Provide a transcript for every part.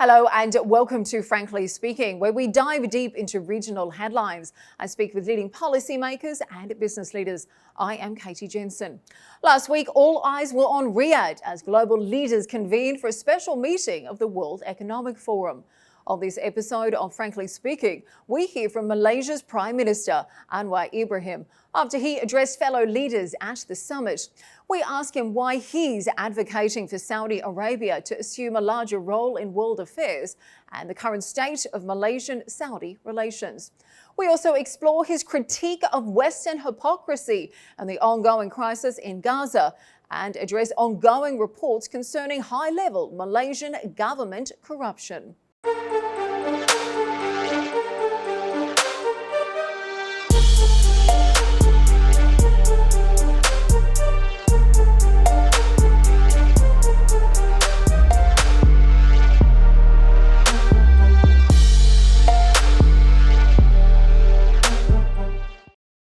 Hello and welcome to Frankly Speaking, where we dive deep into regional headlines. I speak with leading policymakers and business leaders. I am Katie Jensen. Last week, all eyes were on Riyadh as global leaders convened for a special meeting of the World Economic Forum. On this episode of Frankly Speaking, we hear from Malaysia's Prime Minister, Anwar Ibrahim, after he addressed fellow leaders at the summit. We ask him why he's advocating for Saudi Arabia to assume a larger role in world affairs and the current state of Malaysian-Saudi relations. We also explore his critique of Western hypocrisy and the ongoing crisis in Gaza and address ongoing reports concerning high-level Malaysian government corruption.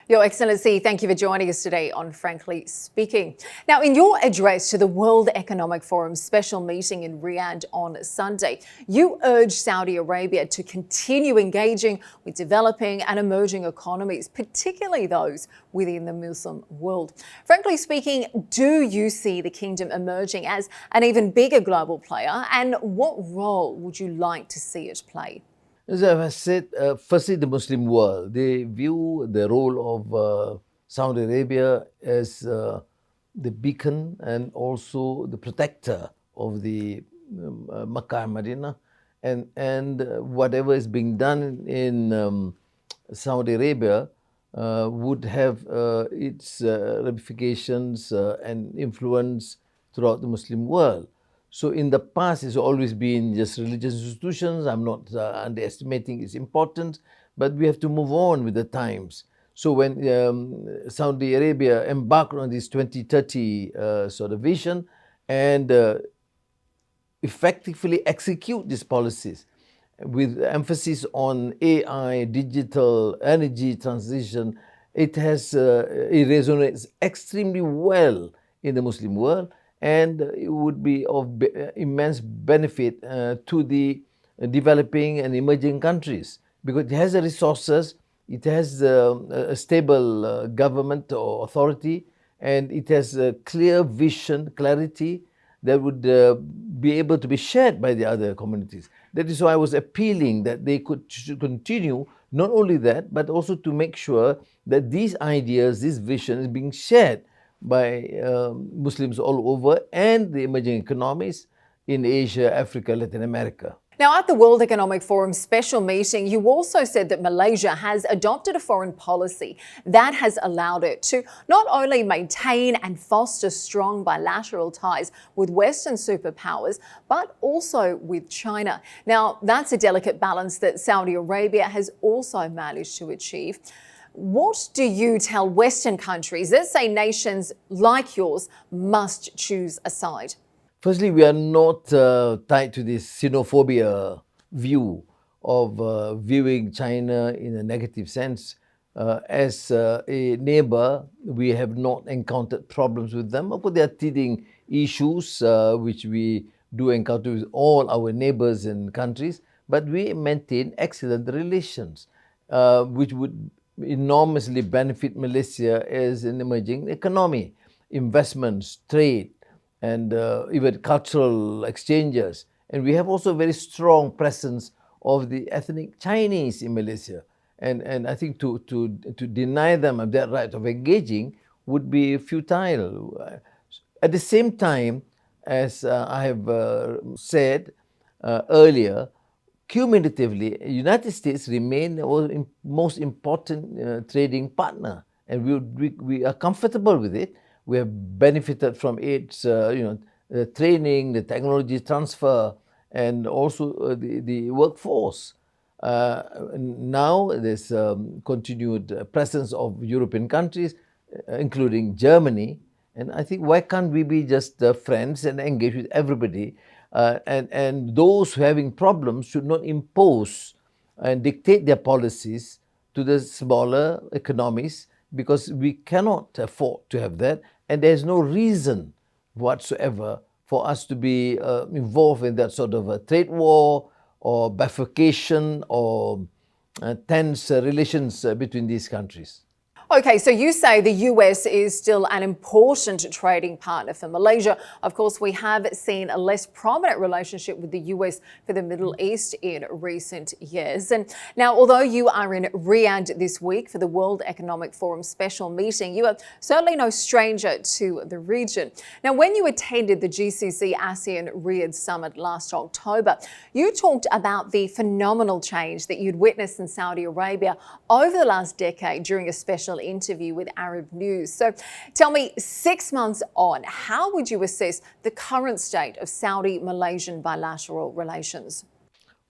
Your Excellency, thank you for joining us today on Frankly Speaking. Now, in your address to the World Economic Forum's special meeting in Riyadh on Sunday, you urged Saudi Arabia to continue engaging with developing and emerging economies, particularly those within the Muslim world. Frankly speaking, do you see the kingdom emerging as an even bigger global player, and what role would you like to see it play? As I said, firstly, the Muslim world, they view the role of Saudi Arabia as the beacon and also the protector of the Makkah and Medina, and whatever is being done in Saudi Arabia would have its ramifications and influence throughout the Muslim world. So in the past, it's always been just religious institutions. I'm not underestimating its importance, but we have to move on with the times. So when Saudi Arabia embarked on this 2030 sort of vision and effectively execute these policies with emphasis on AI, digital, energy transition, it resonates extremely well in the Muslim world. And it would be of immense benefit to the developing and emerging countries because it has the resources, it has a stable government or authority, and it has a clear vision, clarity that would be able to be shared by the other communities. That is why I was appealing that they should continue, not only that, but also to make sure that these ideas, this vision is being shared by Muslims all over and the emerging economies in Asia, Africa, Latin America. Now, at the World Economic Forum special meeting, you also said that Malaysia has adopted a foreign policy that has allowed it to not only maintain and foster strong bilateral ties with Western superpowers, but also with China. Now, that's a delicate balance that Saudi Arabia has also managed to achieve. What do you tell Western countries that say nations like yours must choose a side? Firstly, we are not tied to this xenophobia view of viewing China in a negative sense. As a neighbor, we have not encountered problems with them. Of course, there are teething issues which we do encounter with all our neighbors and countries, but we maintain excellent relations, which would enormously benefit Malaysia as an emerging economy, investments, trade, and even cultural exchanges. And we have also a very strong presence of the ethnic Chinese in Malaysia. And I think to deny them of that right of engaging would be futile. At the same time, as I have said earlier, cumulatively, United States remain our most important trading partner, and we are comfortable with it. We have benefited from its training, the technology transfer, and also the workforce. Now there's continued presence of European countries, including Germany, and I think why can't we be just friends and engage with everybody? And those who are having problems should not impose and dictate their policies to the smaller economies because we cannot afford to have that. And there's no reason whatsoever for us to be involved in that sort of a trade war or bifurcation or tense relations between these countries. Okay, so you say the US is still an important trading partner for Malaysia. Of course, we have seen a less prominent relationship with the US for the Middle East in recent years. And now, although you are in Riyadh this week for the World Economic Forum special meeting, you are certainly no stranger to the region. Now, when you attended the GCC ASEAN Riyadh Summit last October, you talked about the phenomenal change that you'd witnessed in Saudi Arabia over the last decade during a special interview with Arab News. So tell me, 6 months on, how would you assess the current state of Saudi-Malaysian bilateral relations?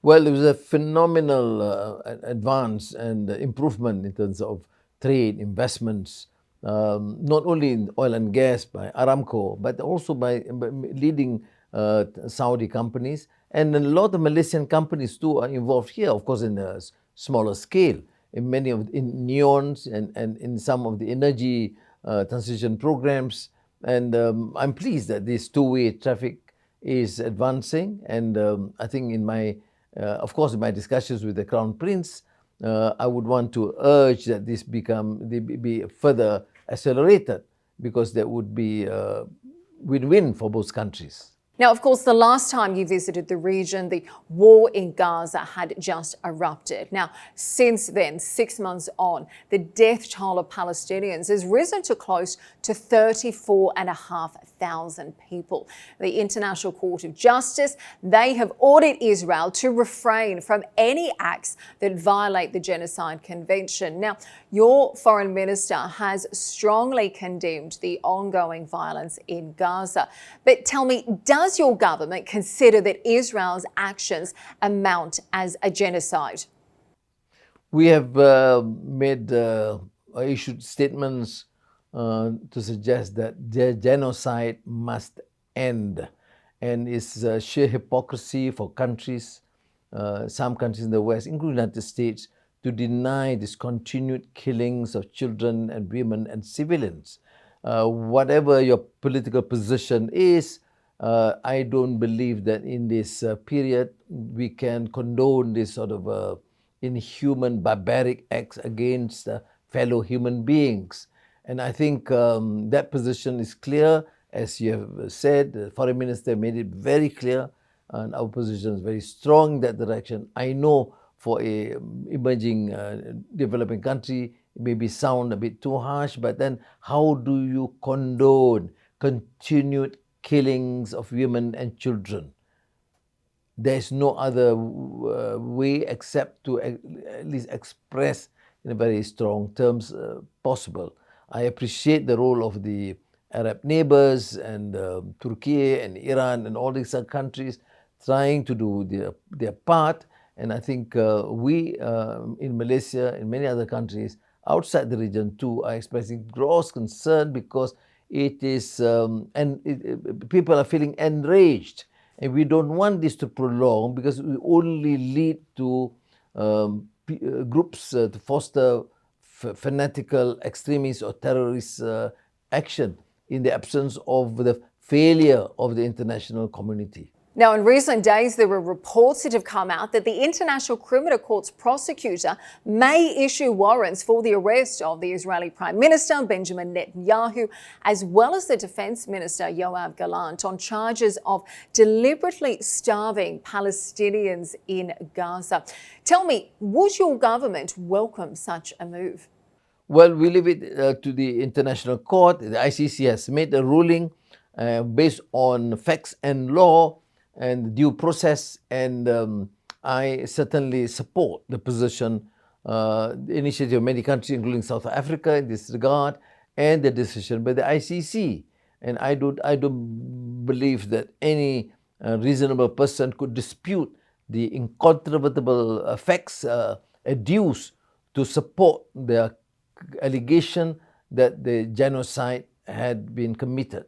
Well, it was a phenomenal advance and improvement in terms of trade, investments, not only in oil and gas by Aramco, but also by leading Saudi companies. And a lot of Malaysian companies too are involved here, of course, in a smaller scale, in many of in neons and in some of the energy transition programs. And I'm pleased that this two-way traffic is advancing. And I think in my, of course, in my discussions with the Crown Prince, I would want to urge that this be further accelerated, because that would be win-win for both countries. Now, of course, the last time you visited the region, the war in Gaza had just erupted. Now, since then, 6 months on, the death toll of Palestinians has risen to close to 34,500 people. The International Court of Justice, they have ordered Israel to refrain from any acts that violate the Genocide Convention. Now, your foreign minister has strongly condemned the ongoing violence in Gaza. But tell me, does your government consider that Israel's actions amount as a genocide? We have issued statements to suggest that the genocide must end, and it's sheer hypocrisy for countries, some countries in the West, including the United States, to deny these continued killings of children and women and civilians. Whatever your political position is, I don't believe that in this period we can condone this sort of inhuman, barbaric acts against fellow human beings. And I think that position is clear. As you have said, the foreign minister made it very clear, and our position is very strong in that direction. I know for a emerging developing country, it may sound a bit too harsh, but then how do you condone continued killings of women and children? There's no other way except to at least express in a very strong terms possible. I appreciate the role of the Arab neighbors and Turkey and Iran and all these countries trying to do their part. And I think we in Malaysia and many other countries outside the region too are expressing gross concern, because it is, people are feeling enraged, and we don't want this to prolong, because it will only lead to groups to foster fanatical extremist or terrorist action in the absence of the failure of the international community. Now, in recent days, there were reports that have come out that the International Criminal Court's prosecutor may issue warrants for the arrest of the Israeli Prime Minister, Benjamin Netanyahu, as well as the Defense Minister, Yoav Gallant, on charges of deliberately starving Palestinians in Gaza. Tell me, would your government welcome such a move? Well, we leave it to the International Court. The ICC has made a ruling based on facts and law and due process, and I certainly support the position, the initiative of many countries, including South Africa, in this regard, and the decision by the ICC. And I don't believe that any reasonable person could dispute the incontrovertible facts adduced to support the allegation that the genocide had been committed.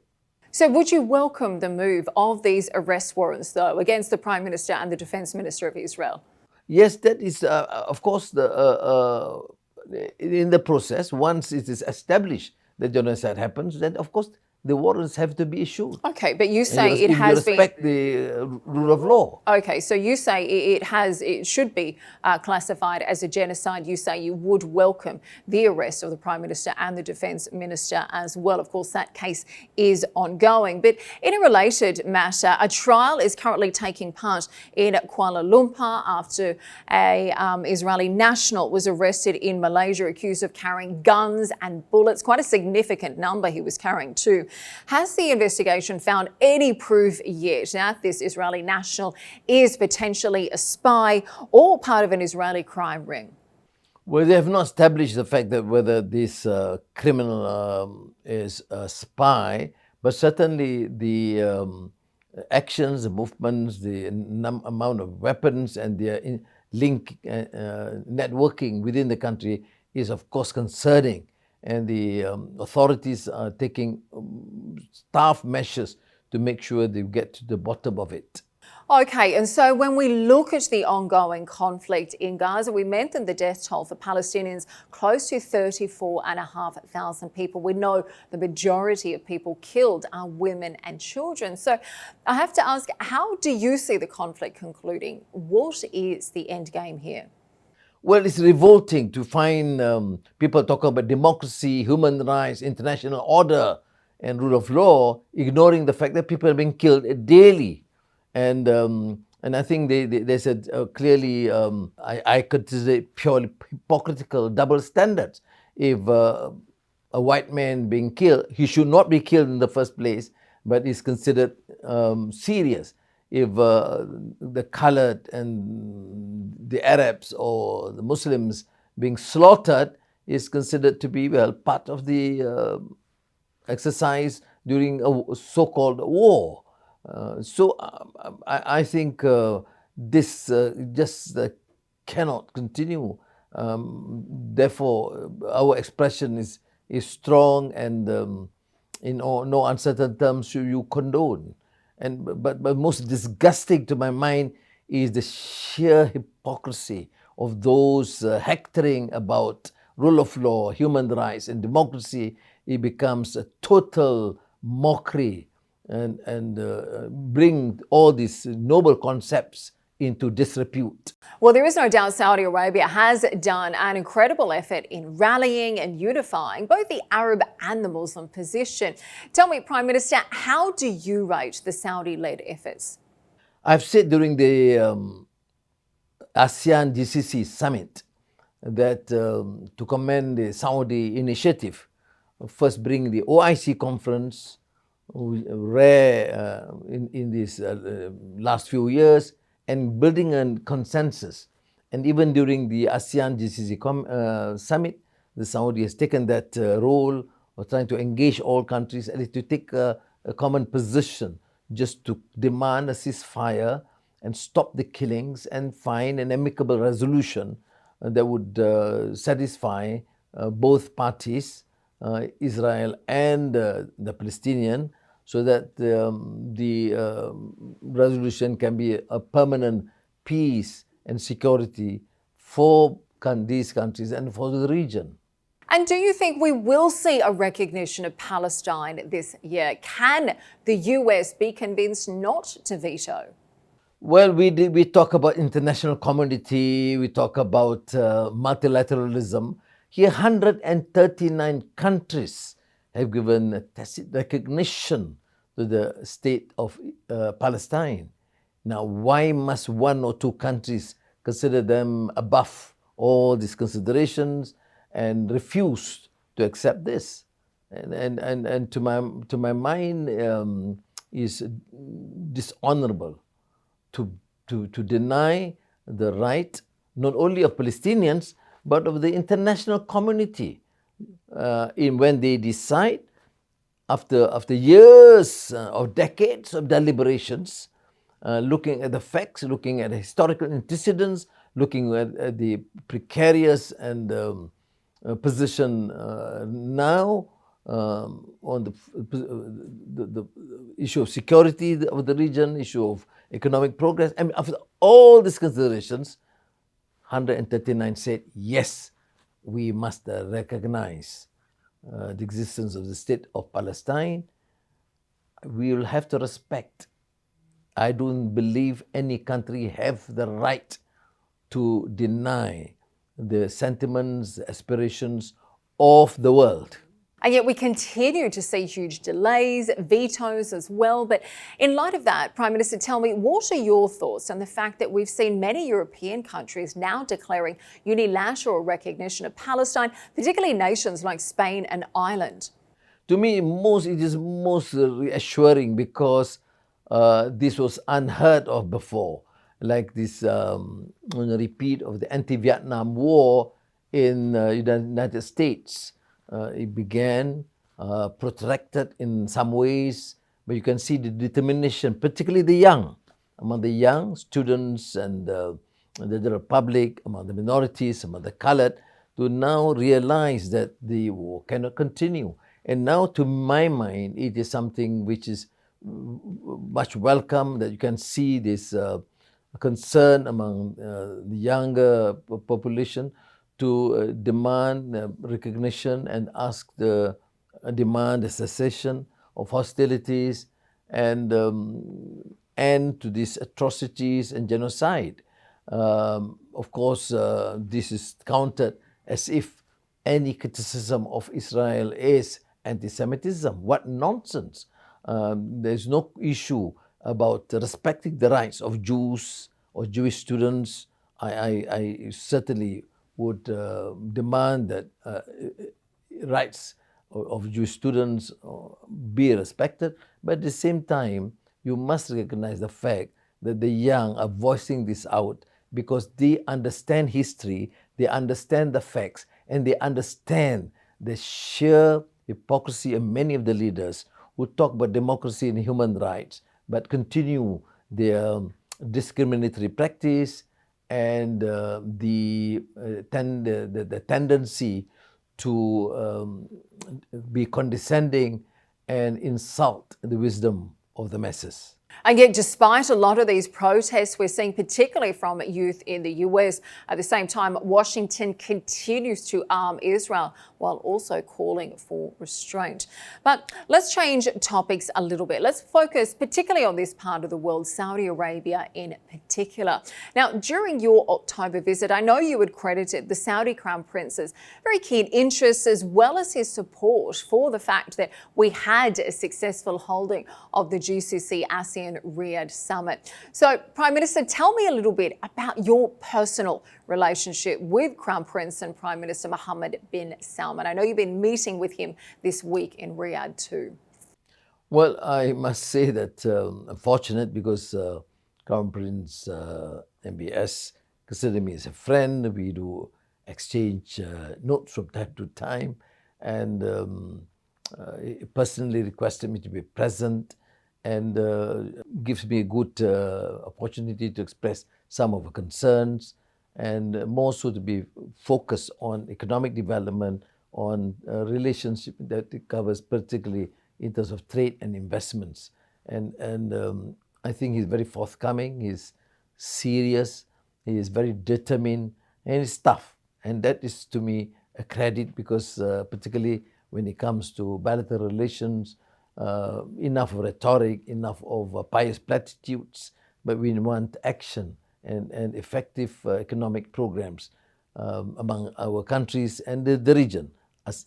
So would you welcome the move of these arrest warrants, though, against the Prime Minister and the Defense Minister of Israel? Yes, that is, of course, in the process. Once it is established that genocide happens, then, of course, the warrants have to be issued. Okay, but you And say you, it if you has been. respect the rule of law. Okay, so you say it should be classified as a genocide. You say you would welcome the arrest of the Prime Minister and the Defence Minister as well. Of course, that case is ongoing. But in a related matter, a trial is currently taking part in Kuala Lumpur after a Israeli national was arrested in Malaysia accused of carrying guns and bullets. Quite a significant number he was carrying too. Has the investigation found any proof yet that this Israeli national is potentially a spy or part of an Israeli crime ring? Well, they have not established the fact that whether this criminal is a spy, but certainly the actions, the movements, the amount of weapons and their networking within the country is of course concerning. And the authorities are taking tough measures to make sure they get to the bottom of it. Okay, and so when we look at the ongoing conflict in Gaza, we mentioned the death toll for Palestinians, close to 34,500 people. We know the majority of people killed are women and children. So I have to ask, how do you see the conflict concluding? What is the end game here? Well, it's revolting to find people talking about democracy, human rights, international order, and rule of law, ignoring the fact that people are being killed daily. And I think there's a clearly, I consider it purely hypocritical double standards. If a white man being killed, he should not be killed in the first place, but is considered serious. If the colored and the Arabs or the Muslims being slaughtered is considered to be, well, part of the exercise during a so-called war. I think this just cannot continue. Therefore, our expression is strong and in no uncertain terms should you condone. But most disgusting to my mind is the sheer hypocrisy of those hectoring about rule of law, human rights, and democracy. It becomes a total mockery and bring all these noble concepts into disrepute. Well, there is no doubt Saudi Arabia has done an incredible effort in rallying and unifying both the Arab and the Muslim position. Tell me, Prime Minister, how do you rate the Saudi-led efforts? I've said during the ASEAN GCC summit that to commend the Saudi initiative, first bring the OIC conference, rare in these last few years, and building a consensus. And even during the ASEAN GCC summit, the Saudi has taken that role of trying to engage all countries, at least to take a common position, just to demand a ceasefire and stop the killings and find an amicable resolution that would satisfy both parties, Israel and the Palestinian, so that the resolution can be a permanent peace and security for these countries and for the region. And do you think we will see a recognition of Palestine this year? Can the US be convinced not to veto? Well, we talk about international community, we talk about multilateralism. Here, 139 countries have given a tacit recognition to the state of Palestine. Now, why must one or two countries consider them above all these considerations and refuse to accept this? And to my mind is dishonorable to deny the right not only of Palestinians but of the international community when they decide after years or decades of deliberations, looking at the facts, looking at historical antecedents, looking at the precarious and position now on the issue of security of the region, issue of economic progress. I mean, after all these considerations, 139 said, yes, we must recognize the existence of the state of Palestine we will have to respect. I don't believe any country have the right to deny the sentiments, aspirations of the world. And yet we continue to see huge delays, vetoes as well. But in light of that, Prime Minister, tell me, what are your thoughts on the fact that we've seen many European countries now declaring unilateral recognition of Palestine, particularly nations like Spain and Ireland? To me, it is most reassuring because this was unheard of before, like this repeat of the anti-Vietnam War in the United States. It began protracted in some ways, but you can see the determination, particularly among the young students and the general public, among the minorities, among the colored, to now realize that the war cannot continue. And now, to my mind, it is something which is much welcome, that you can see this concern among the younger population to demand recognition and demand the cessation of hostilities and end to these atrocities and genocide. Of course, this is counted as if any criticism of Israel is anti-Semitism. What nonsense! There's no issue about respecting the rights of Jews or Jewish students. I certainly would demand that rights of Jewish students be respected, but at the same time, you must recognize the fact that the young are voicing this out because they understand history, they understand the facts, and they understand the sheer hypocrisy of many of the leaders who talk about democracy and human rights, but continue their discriminatory practice and the tendency to be condescending and insult the wisdom of the masses. And yet, despite a lot of these protests we're seeing, particularly from youth in the US, at the same time, Washington continues to arm Israel while also calling for restraint. But let's change topics a little bit. Let's focus particularly on this part of the world, Saudi Arabia in particular. Now, during your October visit, I know you had credited the Saudi Crown Prince's very keen interest as well as his support for the fact that we had a successful holding of the GCC ASEAN Riyadh summit. So, Prime Minister, tell me a little bit about your personal relationship with Crown Prince and Prime Minister Mohammed bin Salman. I know you've been meeting with him this week in Riyadh too. Well, I must say that I'm fortunate because Crown Prince MBS consider me as a friend. We do exchange notes from time to time, and he personally requested me to be present and gives me a good opportunity to express some of the concerns and more so to be focused on economic development, on relationship that it covers particularly in terms of trade and investments. And I think he's very forthcoming, he's serious, he is very determined, and he's tough. And that is to me a credit because particularly when it comes to bilateral relations, enough of rhetoric, enough of pious platitudes, but we want action and effective economic programs among our countries and the region,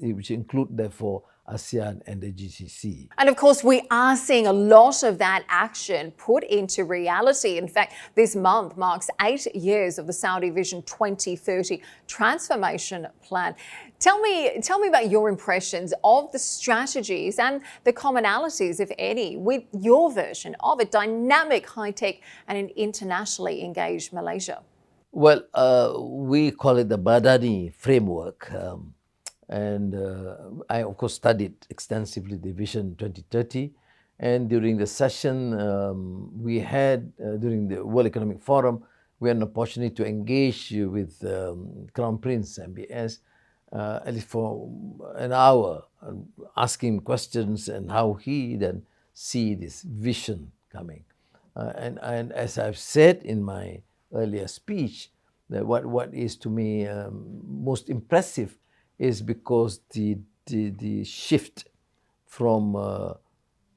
which include therefore ASEAN and the GCC. And of course, we are seeing a lot of that action put into reality. In fact, this month marks 8 years of the Saudi Vision 2030 transformation plan. Tell me about your impressions of the strategies and the commonalities, if any, with your version of a dynamic, high-tech and an internationally engaged Malaysia. Well, we call it the Madani framework. And I, of course, studied extensively the Vision 2030. And during the session we had, during the World Economic Forum, we had an opportunity to engage with Crown Prince MBS, at least for an hour, asking questions and how he then see this vision coming. And as I've said in my earlier speech, that what is to me most impressive is because the shift from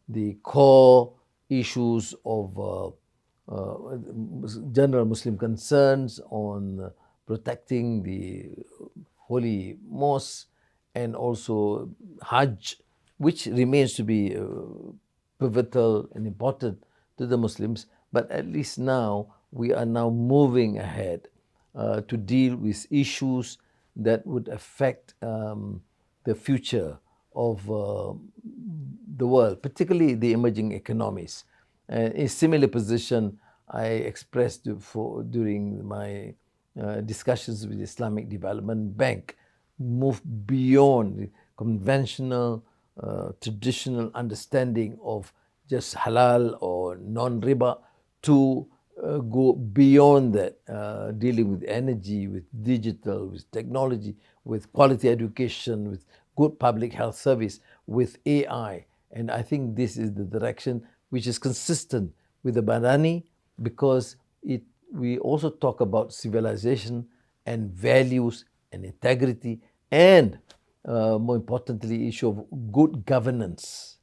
the core issues of general Muslim concerns on protecting the holy mosques and also Hajj, which remains to be pivotal and important to the Muslims. But at least now we are now moving ahead to deal with issues that would affect the future of the world, particularly the emerging economies. A similar position I expressed during my discussions with the Islamic Development Bank, move beyond the conventional, traditional understanding of just halal or non-riba to go beyond that, dealing with energy, with digital, with technology, with quality education, with good public health service, with AI. And I think this is the direction which is consistent with the Madani, because we also talk about civilization and values and integrity and, more importantly, issue of good governance.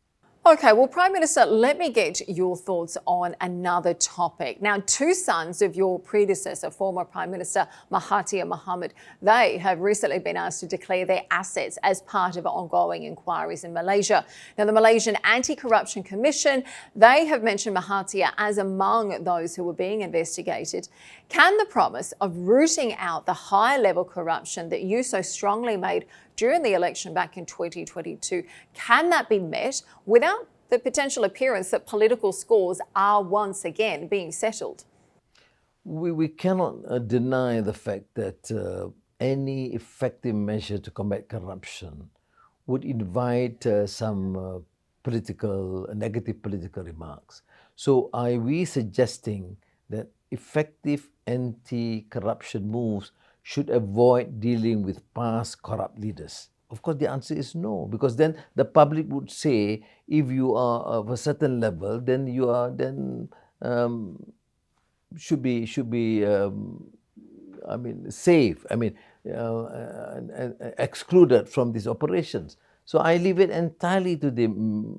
Okay, well, Prime Minister, let me get your thoughts on another topic. Now, two sons of your predecessor, former Prime Minister Mahathir Mohamad, they have recently been asked to declare their assets as part of ongoing inquiries in Malaysia. Now, the Malaysian Anti-Corruption Commission, they have mentioned Mahathir as among those who are being investigated. Can the promise of rooting out the high-level corruption that you so strongly made during the election back in 2022, can that be met without the potential appearance that political scores are once again being settled? We cannot deny the fact that any effective measure to combat corruption would invite some negative political remarks. So are we suggesting that effective anti-corruption moves should avoid dealing with past corrupt leaders? Of course, the answer is no, because then the public would say, if you are of a certain level, then you are should be safe. Excluded from these operations. So I leave it entirely to the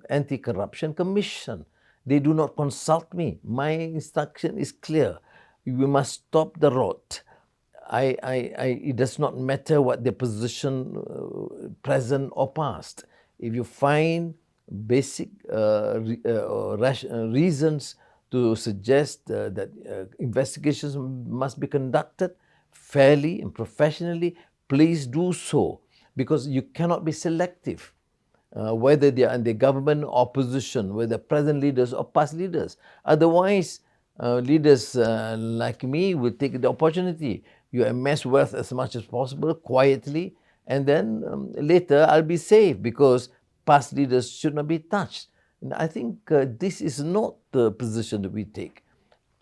Anti-Corruption Commission. They do not consult me. My instruction is clear. We must stop the rot. It does not matter what their position, present or past. If you find basic reasons to suggest that investigations must be conducted fairly and professionally, please do so, because you cannot be selective, whether they are in the government or opposition, whether present leaders or past leaders. Otherwise, leaders like me will take the opportunity. You amass wealth as much as possible quietly, and then later I'll be safe because past leaders should not be touched. And I think this is not the position that we take.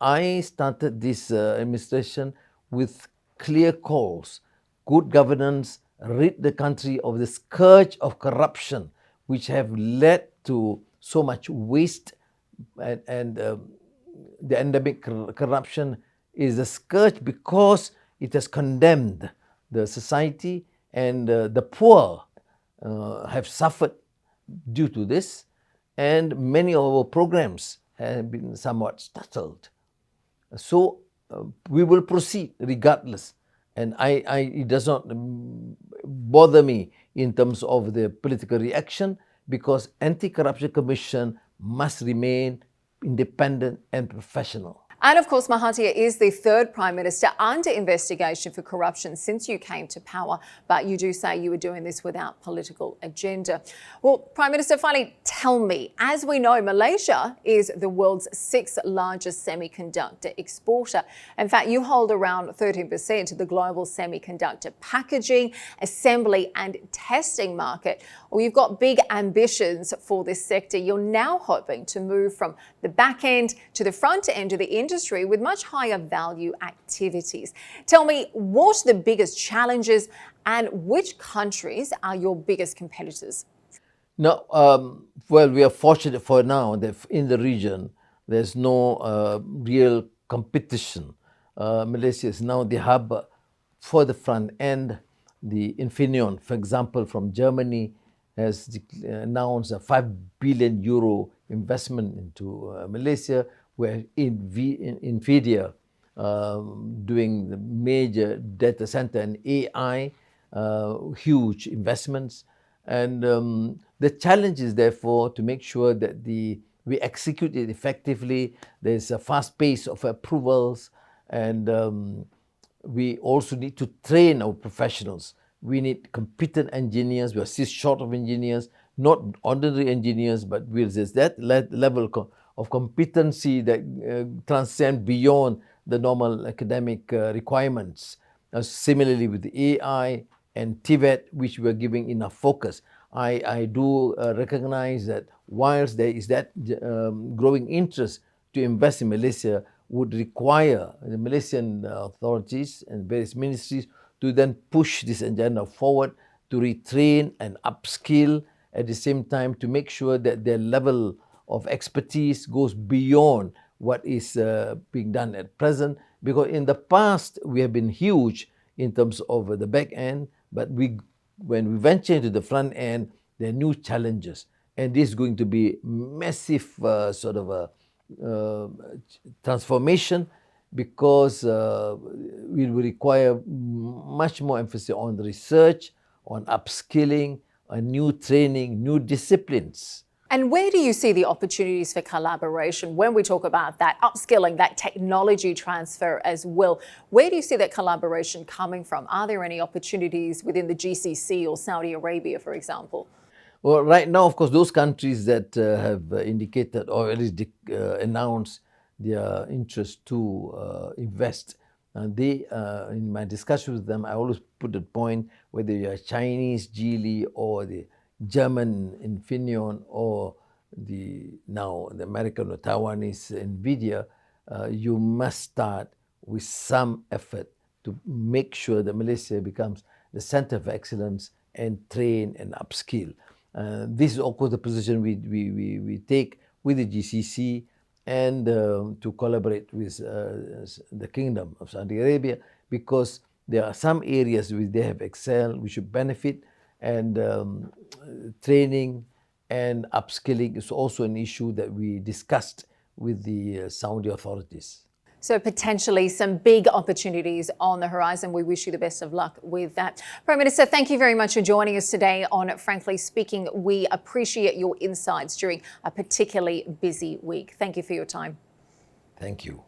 I started this administration with clear calls: good governance, rid the country of the scourge of corruption, which have led to so much waste, and the endemic corruption is a scourge because it has condemned the society, and the poor have suffered due to this, and many of our programs have been somewhat startled. So we will proceed regardless, and it does not bother me in terms of the political reaction, because Anti-Corruption Commission must remain independent and professional. And of course, Mahathir is the third Prime Minister under investigation for corruption since you came to power, but you do say you were doing this without political agenda. Well, Prime Minister, finally, tell me, as we know, Malaysia is the world's 6th largest semiconductor exporter. In fact, you hold around 13% of the global semiconductor packaging, assembly and testing market. Well, you've got big ambitions for this sector. You're now hoping to move from the back end to the front end of the industry with much higher value activities. Tell me, what are the biggest challenges and which countries are your biggest competitors? Now, well, we are fortunate for now that in the region, there's no real competition. Malaysia is now the hub for the front end. The Infineon, for example, from Germany, has announced a €5 billion investment into Malaysia, where NVIDIA doing the major data center and AI, huge investments. And the challenge is therefore to make sure that we execute it effectively. There's a fast pace of approvals, and we also need to train our professionals. We need competent engineers. We are still short of engineers, not ordinary engineers, but there's that level of competency that transcend beyond the normal academic requirements. Similarly with the AI and TVET, which we are giving enough focus. I do recognize that whilst there is that growing interest to invest in Malaysia, would require the Malaysian authorities and various ministries to then push this agenda forward, to retrain and upskill at the same time, to make sure that their level of expertise goes beyond what is being done at present. Because in the past, we have been huge in terms of the back end, but when we venture into the front end, there are new challenges. And this is going to be massive sort of a transformation, because we will require much more emphasis on the research, on upskilling, on new training, new disciplines. And where do you see the opportunities for collaboration when we talk about that upskilling, that technology transfer as well? Where do you see that collaboration coming from? Are there any opportunities within the GCC or Saudi Arabia, for example? Well, right now, of course, those countries that have indicated or at least announced their interest to invest, they, in my discussion with them, I always put the point, whether you're Chinese, Geely, or the German Infineon, or the American or Taiwanese NVIDIA, you must start with some effort to make sure that Malaysia becomes the center of excellence and train and upskill. This is, of course, the position we take with the GCC and to collaborate with the Kingdom of Saudi Arabia, because there are some areas which they have excelled, we should benefit, and training and upskilling is also an issue that we discussed with the Saudi authorities. So potentially some big opportunities on the horizon. We wish you the best of luck with that. Prime Minister, thank you very much for joining us today on Frankly Speaking. We appreciate your insights during a particularly busy week. Thank you for your time. Thank you.